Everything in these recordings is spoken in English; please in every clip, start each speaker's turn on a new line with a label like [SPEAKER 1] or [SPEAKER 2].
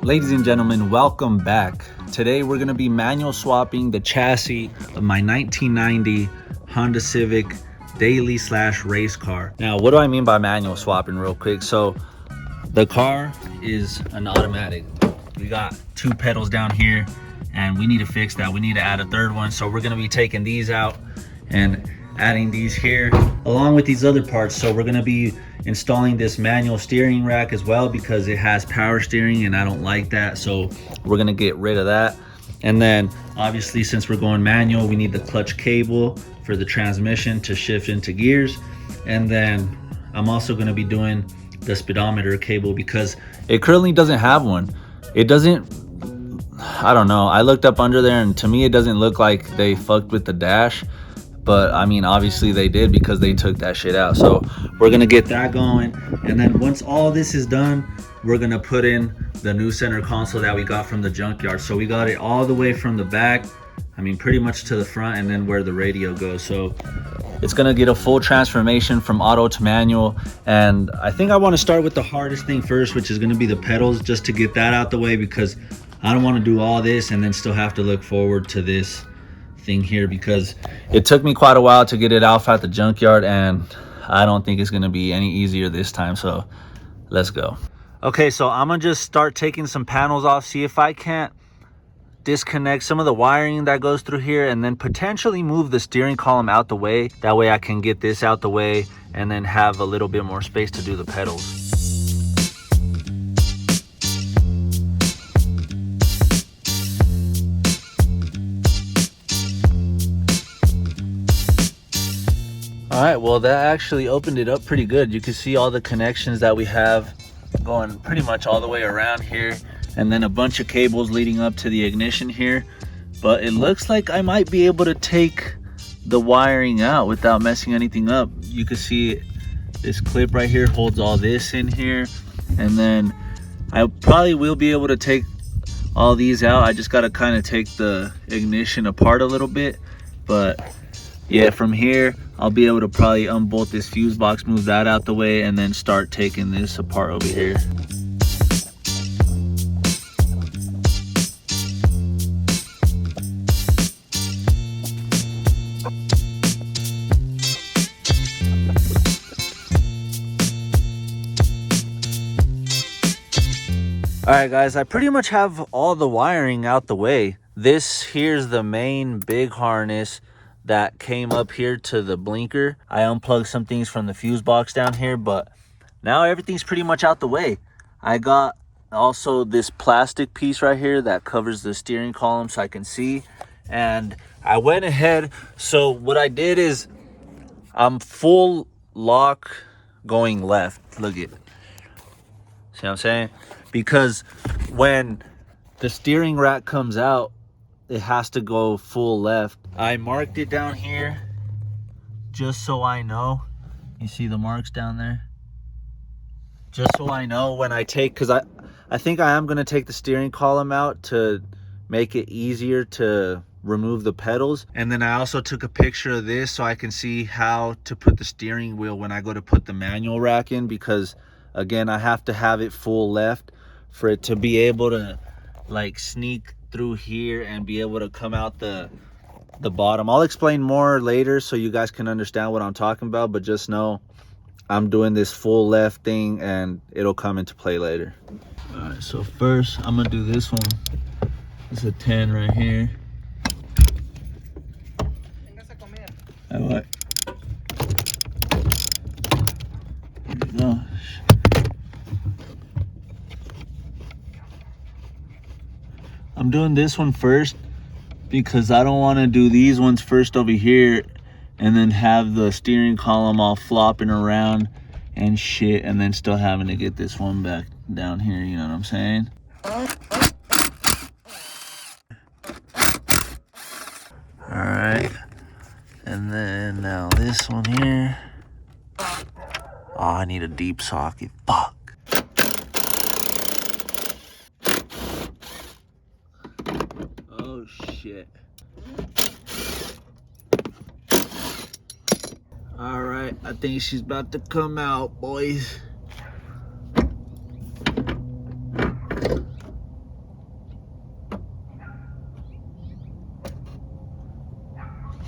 [SPEAKER 1] Ladies and gentlemen, welcome back. Today we're going to be manual swapping the chassis of my 1990 Honda Civic daily / race car. Now, what do I mean by manual swapping real quick? So the car is an automatic. We got two pedals down here and we need to fix that. We need to add a third one. So we're going to be taking these out and adding these here along with these other parts. So we're going to be installing this manual steering rack as well because it has power steering and I don't like that. So we're going to get rid of that. And then obviously, since we're going manual, we need the clutch cable for the transmission to shift into gears. And then I'm also going to be doing the speedometer cable because it currently doesn't have one. It doesn't, I don't know, I looked up under there and to me it doesn't look like they fucked with the dash, but I mean obviously they did because they took that shit out. So we're gonna get that going, and then once all this is done, we're gonna put in the new center console that we got from the junkyard. So we got it all the way from the back, I mean pretty much to the front, and then where the radio goes. So it's gonna get a full transformation from auto to manual. And I think I want to start with the hardest thing first, which is gonna be the pedals, just to get that out the way, because I don't want to do all this and then still have to look forward to this thing here, because it took me quite a while to get it off at the junkyard and I don't think it's gonna be any easier this time. So let's go. Okay, so I'm gonna just start taking some panels off, see if I can't disconnect some of the wiring that goes through here, and then potentially move the steering column out the way. That way I can get this out the way and then have a little bit more space to do the pedals. All right, well that actually opened it up pretty good. You can see all the connections that we have going pretty much all the way around here, and then a bunch of cables leading up to the ignition here. But it looks like I might be able to take the wiring out without messing anything up. You can see this clip right here holds all this in here, and then I probably will be able to take all these out. I just got to kind of take the ignition apart a little bit, but yeah, from here I'll be able to probably unbolt this fuse box, move that out the way, and then start taking this apart over here. All right guys, I pretty much have all the wiring out the way. This here's the main big harness that came up here to the blinker. I unplugged some things from the fuse box down here, but now everything's pretty much out the way. I got also this plastic piece right here that covers the steering column so I can see. And I went ahead, so what I did is I'm full lock going left. Look at it. See what I'm saying? Because when the steering rack comes out, it has to go full left. I marked it down here just so I know. You see the marks down there? Just so I know when I take, because I think I am going to take the steering column out to make it easier to remove the pedals. And then I also took a picture of this so I can see how to put the steering wheel when I go to put the manual rack in, because again, I have to have it full left for it to be able to like sneak through here and be able to come out the bottom. I'll explain more later so you guys can understand what I'm talking about, but just know I'm doing this full left thing and it'll come into play later. All right, so first I'm gonna do this one. It's a 10 right here. All right. Here we go. I'm doing this one first because I don't want to do these ones first over here and then have the steering column all flopping around and shit, and then still having to get this one back down here, you know what I'm saying? All right, and then now this one here. Oh, I need a deep socket. Fuck. Oh shit. All right, I think she's about to come out, boys.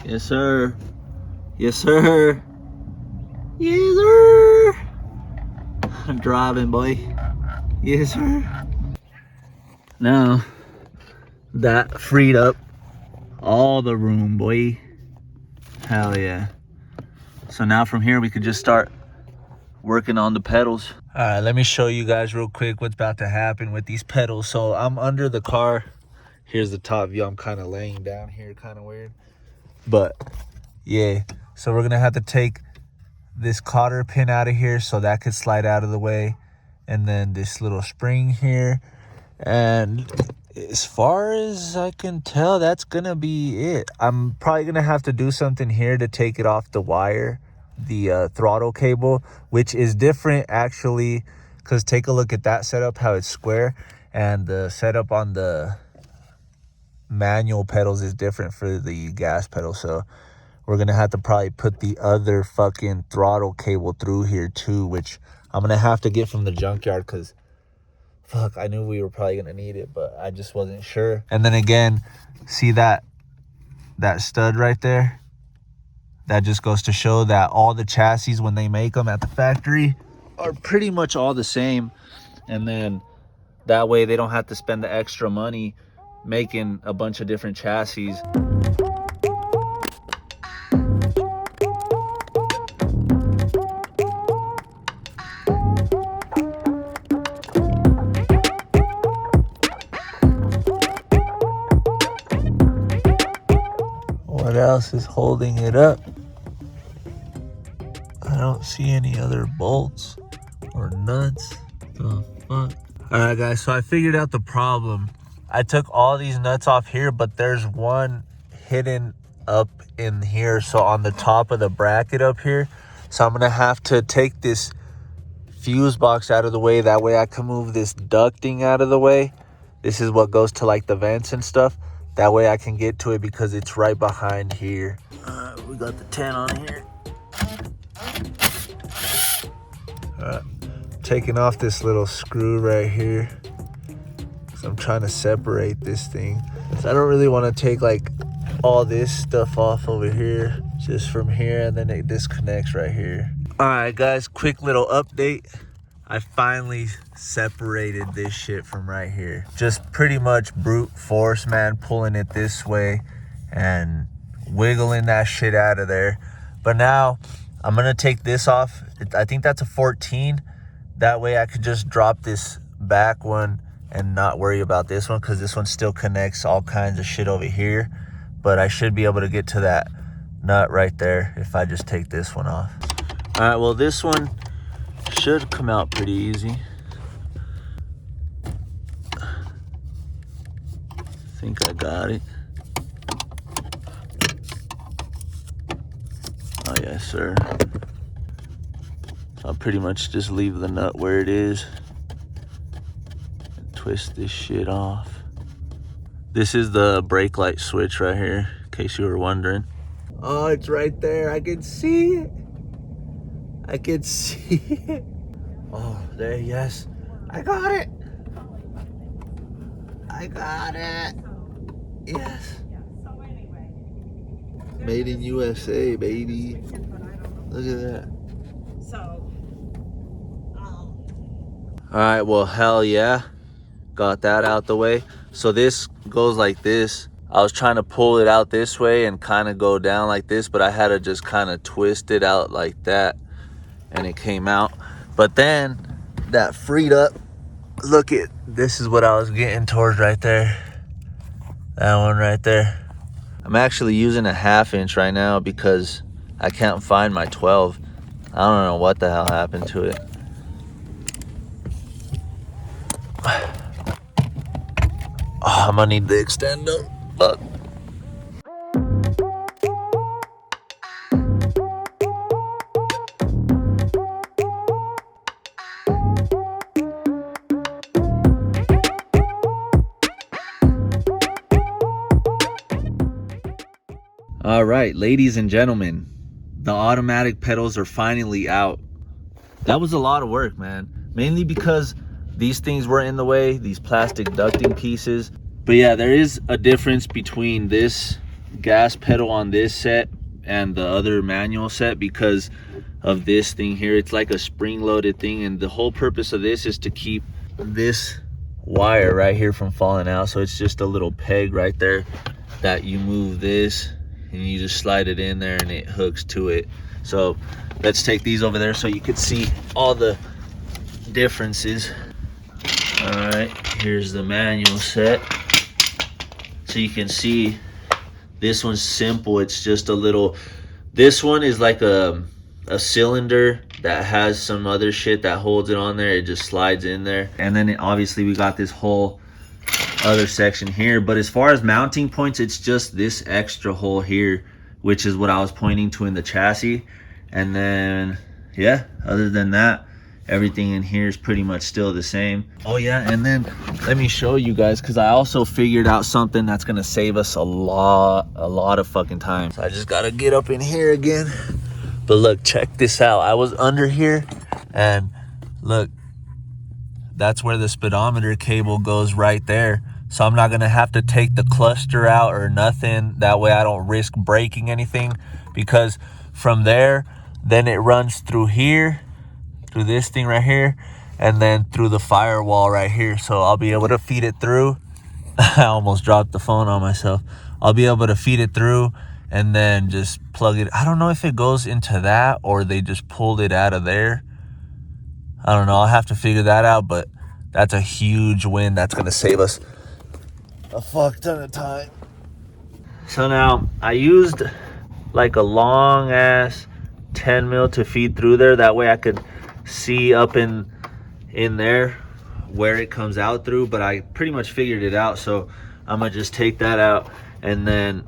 [SPEAKER 1] Yes, sir. Yes, sir. Yes, sir. I'm driving, boy. Yes, sir. Now, that freed up all the room, boy. Hell yeah. So now from here, we could just start working on the pedals. All right, let me show you guys real quick what's about to happen with these pedals. So I'm under the car. Here's the top view. I'm kind of laying down here, kind of weird. But yeah, so we're gonna have to take this cotter pin out of here so that could slide out of the way, and then this little spring here. And as far as I can tell, that's gonna be it. I'm probably gonna have to do something here to take it off the wire, the throttle cable, which is different actually, because take a look at that setup, how it's square, and the setup on the manual pedals is different for the gas pedal. So we're gonna have to probably put the other fucking throttle cable through here too, which I'm gonna have to get from the junkyard, because fuck, I knew we were probably gonna need it, but I just wasn't sure. And then again, see that stud right there? That just goes to show that all the chassis, when they make them at the factory, are pretty much all the same. And then that way they don't have to spend the extra money making a bunch of different chassis. What else is holding it up? I don't see any other bolts or nuts. The fuck? Alright guys, so I figured out the problem. I took all these nuts off here, but there's one hidden up in here, so on the top of the bracket up here. So I'm gonna have to take this fuse box out of the way. That way I can move this ducting out of the way. This is what goes to like the vents and stuff. That way I can get to it because it's right behind here. We got the 10 on here. Taking off this little screw right here, so I'm trying to separate this thing. So I don't really want to take like all this stuff off over here, just from here, and then it disconnects right here. All right guys, quick little update. I finally separated this shit from right here. Just pretty much brute force, man, pulling it this way and wiggling that shit out of there. But now I'm gonna take this off. I think that's a 14. That way I could just drop this back one and not worry about this one, because this one still connects all kinds of shit over here. But I should be able to get to that nut right there if I just take this one off. All right, well, this one should come out pretty easy. I think I got it. Oh yes, sir. I'll pretty much just leave the nut where it is and twist this shit off. This is the brake light switch right here, in case you were wondering. Oh, it's right there. I can see it. I can see it. Oh, there, yes. I got it. I got it. Yes. Made in USA, baby. Look at that. All right, well, hell yeah. Got that out the way. So this goes like this. I was trying to pull it out this way and kind of go down like this, but I had to just kind of twist it out like that, and it came out. But then that freed up. Look at, this is what I was getting towards right there. That one right there. I'm actually using a 1/2 inch right now because I can't find my 12. I don't know what the hell happened to it. Oh, I'm gonna need the extender. Fuck. All right, ladies and gentlemen, the automatic pedals are finally out. That was a lot of work, man. Mainly because these things were in the way, these plastic ducting pieces. But yeah, there is a difference between this gas pedal on this set and the other manual set because of this thing here. It's like a spring loaded thing, and the whole purpose of this is to keep this wire right here from falling out. So it's just a little peg right there that you move this and you just slide it in there and it hooks to it. So let's take these over there so you can see all the differences. All right, here's the manual set. So you can see this one's simple. It's just a little, this one is like a cylinder that has some other shit that holds it on there. It just slides in there. And then obviously we got this whole other section here. But as far as mounting points, it's just this extra hole here, which is what I was pointing to in the chassis. And then, yeah, other than that, everything in here is pretty much still the same. Oh yeah, and then let me show you guys, because I also figured out something that's gonna save us a lot of fucking time. So I just gotta get up in here again. But look, check this out. I was under here, and look, that's where the speedometer cable goes right there. So I'm not gonna have to take the cluster out or nothing. That way I don't risk breaking anything, because from there, then it runs through here, through this thing right here, and then through the firewall right here. So I'll be able to feed it through. I almost dropped the phone on myself. I'll be able to feed it through and then just plug it. I don't know if it goes into that or they just pulled it out of there. I don't know. I'll have to figure that out, but that's a huge win. That's going to save us a fuck ton of time. So now I used like a long ass 10 mil to feed through there. That way I could see up in there where it comes out through, but I pretty much figured it out. So I'm gonna just take that out, and then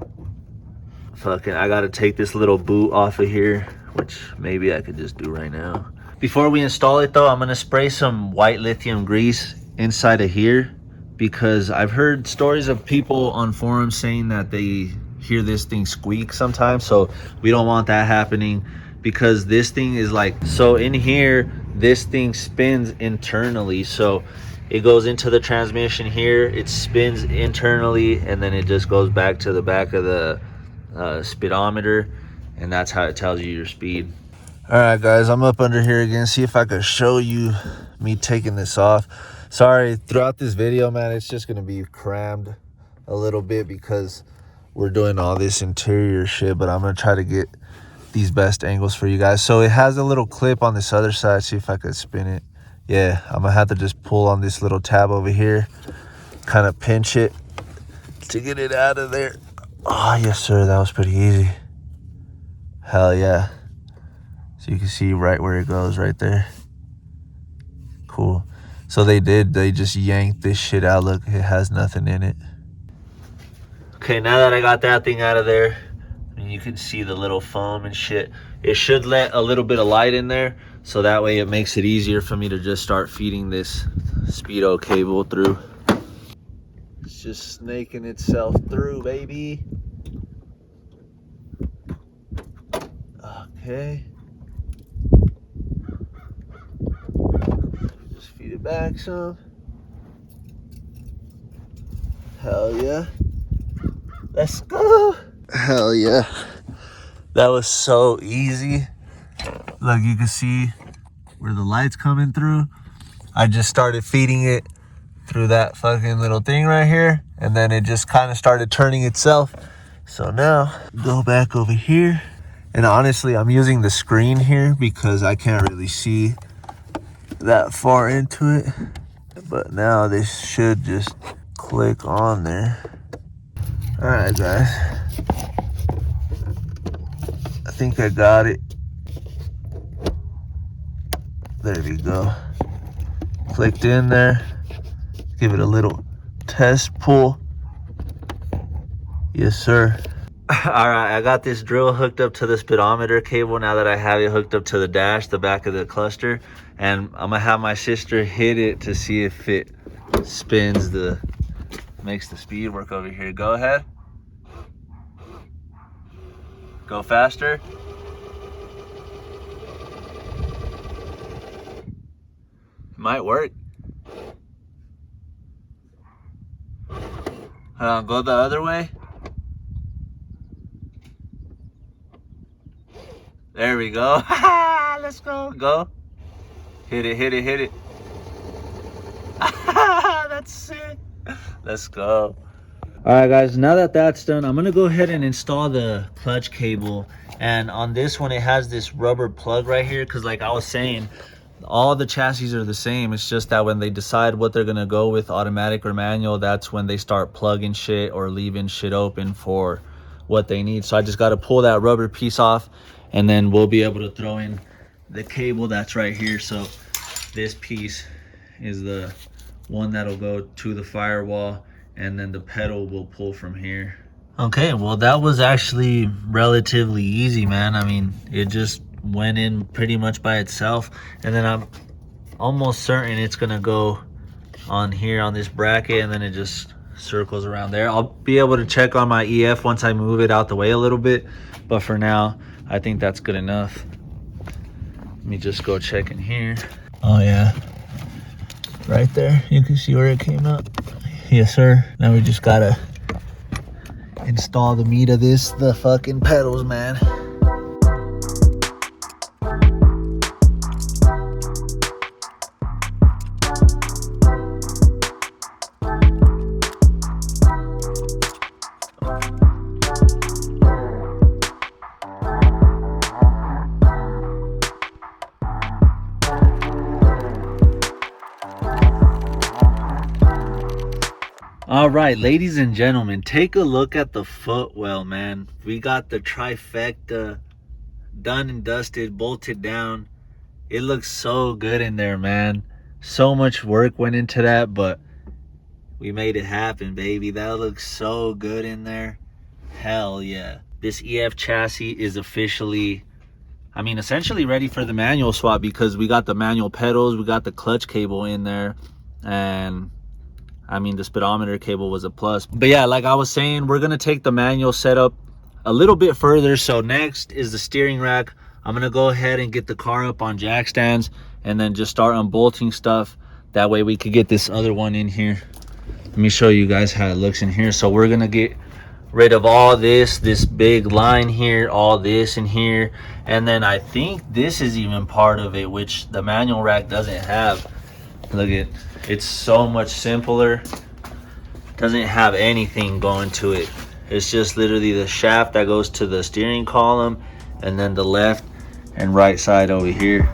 [SPEAKER 1] fucking I gotta take this little boot off of here, which maybe I could just do right now. Before we install it though, I'm gonna spray some white lithium grease inside of here, because I've heard stories of people on forums saying that they hear this thing squeak sometimes. So we don't want that happening, because this thing is like, so in here this thing spins internally. So it goes into the transmission here, it spins internally, and then it just goes back to the back of the speedometer, and that's how it tells you your speed. All right guys, I'm up under here again. See if I could show you me taking this off. Sorry, throughout this video, man, it's just gonna be crammed a little bit because we're doing all this interior shit, but I'm gonna try to get these best angles for you guys. So it has a little clip on this other side. See if I could spin it. Yeah, I'm gonna have to just pull on this little tab over here, kind of pinch it to get it out of there. Oh yes sir, that was pretty easy. Hell yeah. So you can see right where it goes right there. Cool. So they just yanked this shit out. Look, it has nothing in it. Okay, now that I got that thing out of there, and you can see the little foam and shit, it should let a little bit of light in there, so that way it makes it easier for me to just start feeding this speedo cable through. It's just snaking itself through, baby. Okay, just feed it back some. Hell yeah, let's go. Hell yeah, that was so easy. Look, you can see where the light's coming through. I just started feeding it through that fucking little thing right here, and then it just kind of started turning itself. So now go back over here, and honestly I'm using the screen here because I can't really see that far into it, but now this should just click on there. All right guys, I think I got it. There we go. Clicked in there. Give it a little test pull. Yes sir. All right, I got this drill hooked up to the speedometer cable now that I have it hooked up to the dash, the back of the cluster, and I'm gonna have my sister hit it to see if it spins makes the speed work over here. Go ahead. Go faster. Might work. Go the other way. There we go. Let's go. Go. Hit it, hit it, hit it. That's it. Let's go. All right, guys, now that that's done, I'm gonna go ahead and install the clutch cable. And on this one, it has this rubber plug right here, because like I was saying, all the chassis are the same. It's just that when they decide what they're gonna go with, automatic or manual, that's when they start plugging shit or leaving shit open for what they need. So I just got to pull that rubber piece off, and then we'll be able to throw in the cable that's right here. So this piece is the one that'll go to the firewall, and then the pedal will pull from here. Okay, well, that was actually relatively easy, man. I mean, it just went in pretty much by itself. And then I'm almost certain it's gonna go on here on this bracket, and then it just circles around there. I'll be able to check on my EF once I move it out the way a little bit, but for now I think that's good enough. Let me just go check in here. Oh yeah, right there, you can see where it came up. Yes sir. Now we just gotta install the meat of this, the fucking pedals, man. All right, ladies and gentlemen, take a look at the footwell, man. We got the trifecta done and dusted, bolted down. It looks so good in there, man. So much work went into that, but we made it happen, baby. That looks so good in there. Hell yeah. This EF chassis is officially, I mean, essentially ready for the manual swap, because we got the manual pedals, we got the clutch cable in there, and I mean, the speedometer cable was a plus. But yeah, like I was saying, we're gonna take the manual setup a little bit further. So next is the steering rack. I'm gonna go ahead and get the car up on jack stands and then just start unbolting stuff. That way we could get this other one in here. Let me show you guys how it looks in here. So we're gonna get rid of all this big line here, all this in here. And then I think this is even part of it, which the manual rack doesn't have. Look at, it's so much simpler. Doesn't have anything going to it. It's just literally the shaft that goes to the steering column, and then the left and right side over here.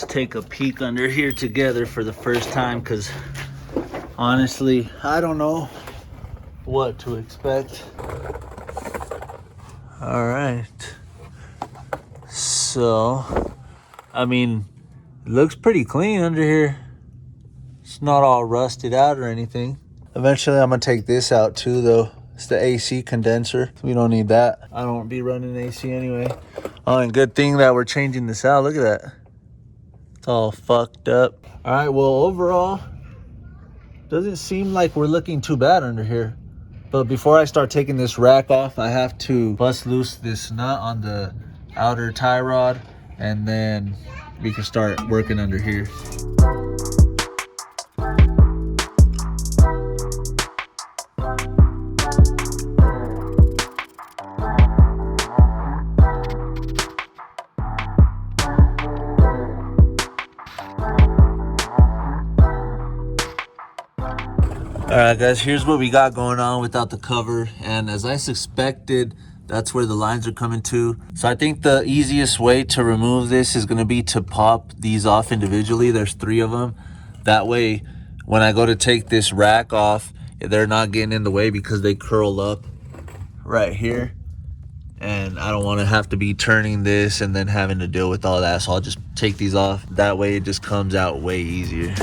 [SPEAKER 1] Take a peek under here together for the first time, because honestly I don't know what to expect. All right, so I mean, it looks pretty clean under here. It's not all rusted out or anything. Eventually I'm gonna take this out too, though. It's the AC condenser. We don't need that. I don't be running AC anyway. Oh, and good thing that we're changing this out. Look at that. It's all fucked up. All right, well, overall, doesn't seem like we're looking too bad under here. But before I start taking this rack off, I have to bust loose this nut on the outer tie rod, and then we can start working under here. All right, guys, here's what we got going on without the cover. And as I suspected, that's where the lines are coming to. So I think the easiest way to remove this is going to be to pop these off individually. There's 3 of them. That way, when I go to take this rack off, they're not getting in the way, because they curl up right here. And I don't want to have to be turning this and then having to deal with all that. So I'll just take these off. That way it just comes out way easier.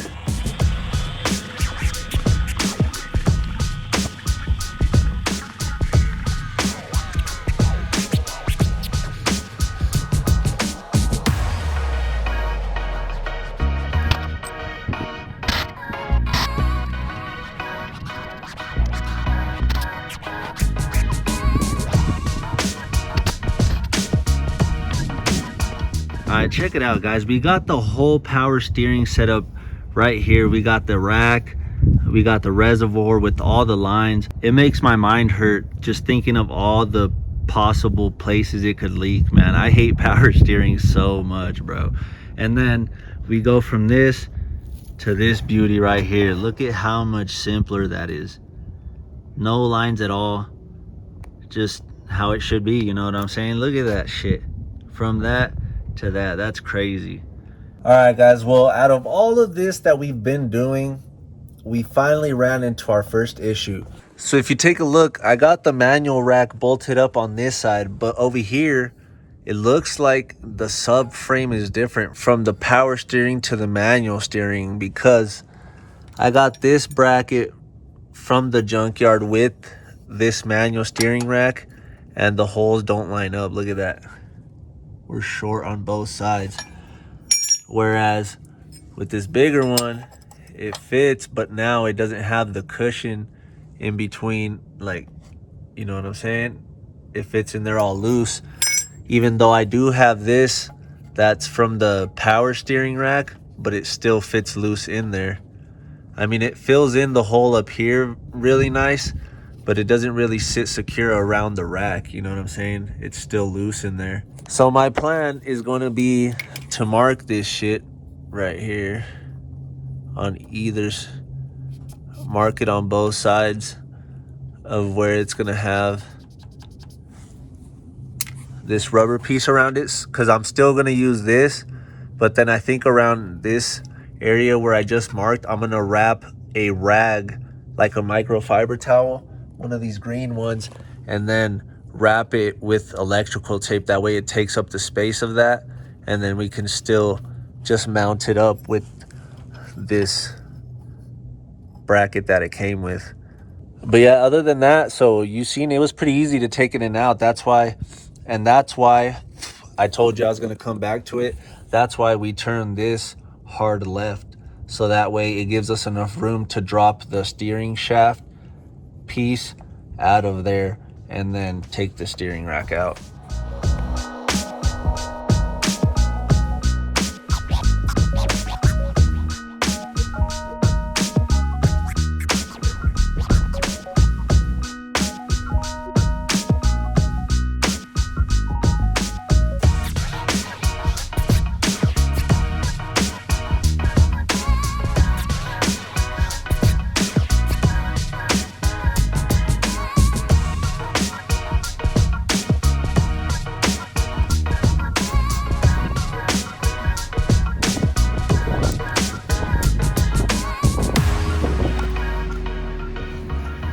[SPEAKER 1] right, check it out, guys. We got the whole power steering set up right here. We got the rack, we got the reservoir with all the lines. It makes my mind hurt just thinking of all the possible places it could leak, man. I hate power steering so much, bro. And then we go from this to this beauty right here. Look at how much simpler that is. No lines at all, just how it should be, you know what I'm saying? Look at that shit. From that to that, that's crazy. All right, guys, well, out of all of this that we've been doing, we finally ran into our first issue. So if you take a look, I got the manual rack bolted up on this side, but over here, it looks like the subframe is different from the power steering to the manual steering, because I got this bracket from the junkyard with this manual steering rack, and the holes don't line up. Look at that. We're short on both sides. Whereas with this bigger one, it fits, but now it doesn't have the cushion in between, like, you know what I'm saying? It fits in there all loose. Even though I do have this that's from the power steering rack, but it still fits loose in there. I mean, it fills in the hole up here really nice, but it doesn't really sit secure around the rack, you know what I'm saying? It's still loose in there. So my plan is going to be to mark this shit right here on mark it on both sides of where it's going to have this rubber piece around it, because I'm still going to use this, but then I think around this area where I just marked, I'm going to wrap a rag, like a microfiber towel, one of these green ones, and then wrap it with electrical tape. That way it takes up the space of that, and then we can still just mount it up with this bracket that it came with. But yeah, other than that, so you seen it was pretty easy to take it in and out. That's why I told you I was going to come back to it. That's why we turned this hard left, so that way it gives us enough room to drop the steering shaft piece out of there and then take the steering rack out.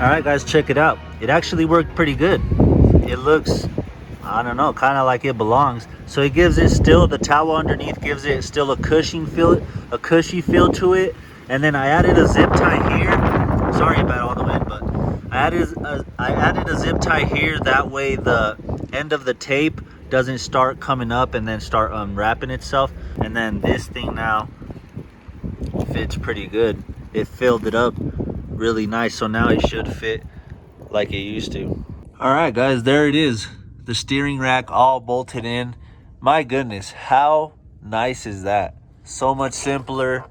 [SPEAKER 1] All right, guys, check it out. It actually worked pretty good. It looks, I don't know, kind of like it belongs. So it gives it still, the towel underneath gives it still a cushy feel to it. And then I added a zip tie here. Sorry about all the wind, but I added a zip tie here. That way the end of the tape doesn't start coming up and then start unwrapping itself. And then this thing now fits pretty good. It filled it up really nice, so now it should fit like it used to. All right, guys, there it is, the steering rack all bolted in. My goodness, how nice is that? So much simpler.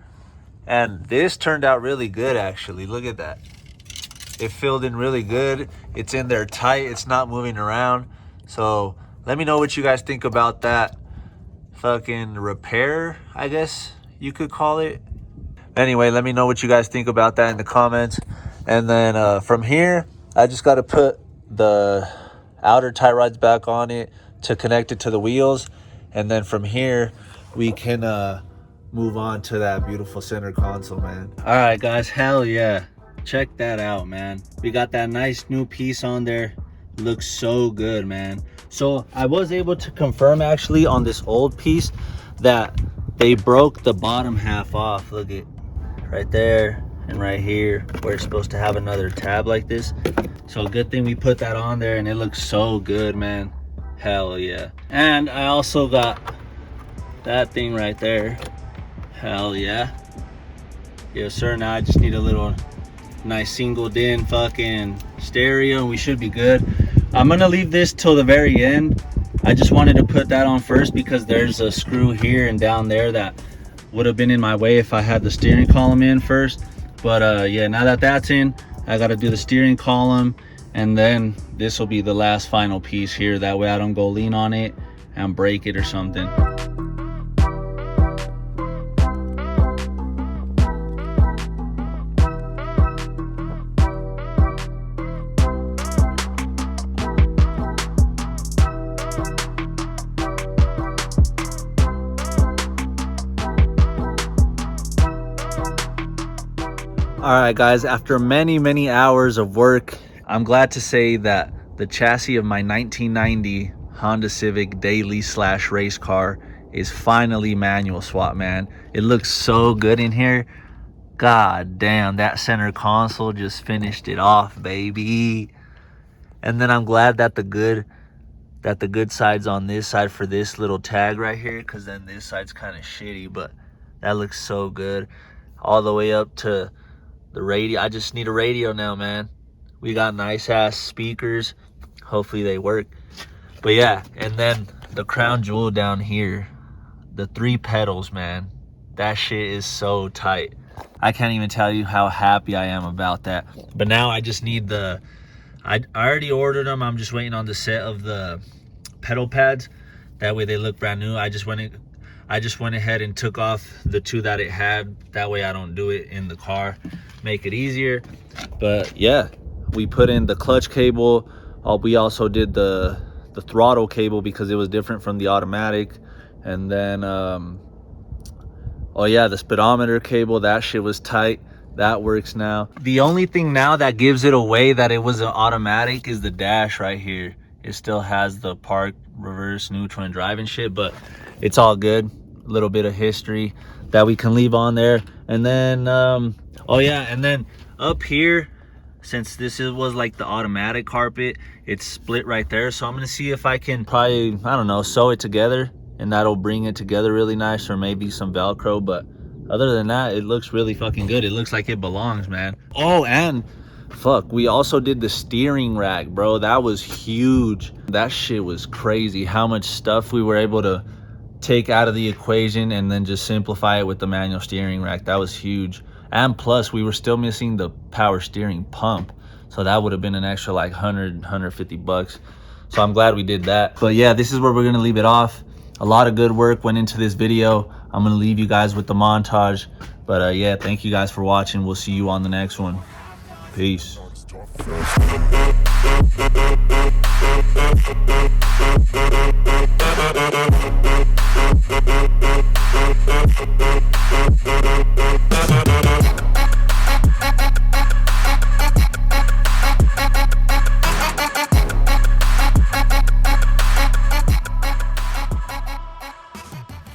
[SPEAKER 1] And this turned out really good, actually. Look at that. It filled in really good. It's in there tight. It's not moving around. So let me know what you guys think about that fucking repair, I guess you could call it. Anyway, let me know what you guys think about that in the comments. And then from here, I just got to put the outer tie rods back on it to connect it to the wheels. And then from here, we can move on to that beautiful center console, man. All right, guys, hell yeah. Check that out, man. We got that nice new piece on there. Looks so good, man. So I was able to confirm actually on this old piece that they broke the bottom half off. Look at right there and right here where it's supposed to have another tab like this. So good thing we put that on there, and it looks so good, man. Hell yeah. And I also got that thing right there. Hell yeah. Yes sir. Now I just need a little nice single din fucking stereo and we should be good. I'm gonna leave this till the very end I just wanted to put that on first because there's a screw here and down there that would have been in my way if I had the steering column in first. But yeah, now that that's in, I got to do the steering column, and then this will be the last final piece here. That way I don't go lean on it and break it or something. All right, guys, after many hours of work, I'm glad to say that the chassis of my 1990 Honda Civic daily slash race car is finally manual swap, man. It looks so good in here. God damn, that center console just finished it off, baby. And then I'm glad that the good side's on this side for this little tag right here, because then this side's kind of shitty, but that looks so good. All the way up to the radio. I just need a radio now, man. We got nice ass speakers. Hopefully they work. But yeah, and then the crown jewel down here, the 3 pedals, man. That shit is so tight. I can't even tell you how happy I am about that. But now I just need I already ordered them. I'm just waiting on the set of the pedal pads. That way they look brand new. I just went ahead and took off the 2 that it had. That way I don't do it in the car. Make it easier. But yeah, we put in the clutch cable. We also did the throttle cable because it was different from the automatic. And then oh yeah, the speedometer cable, that shit was tight. That works now. The only thing now that gives it away that it was an automatic is the dash right here. It still has the park, reverse, neutral, and drive and shit, but it's all good. A little bit of history that we can leave on there. And then oh yeah, and then up here, since was like the automatic carpet, it's split right there. So I'm gonna see if I can probably, I don't know, sew it together, and that'll bring it together really nice, or maybe some Velcro. But other than that, it looks really fucking good. It looks like it belongs, man. Oh, and fuck, we also did the steering rack, bro. That was huge. That shit was crazy how much stuff we were able to take out of the equation and then just simplify it with the manual steering rack. That was huge. And plus, we were still missing the power steering pump, so that would have been an extra like 150 bucks. So I'm glad we did that. But yeah, this is where we're gonna leave it off. A lot of good work went into this video. I'm gonna leave you guys with the montage. But yeah, thank you guys for watching. We'll see you on the next one. Peace.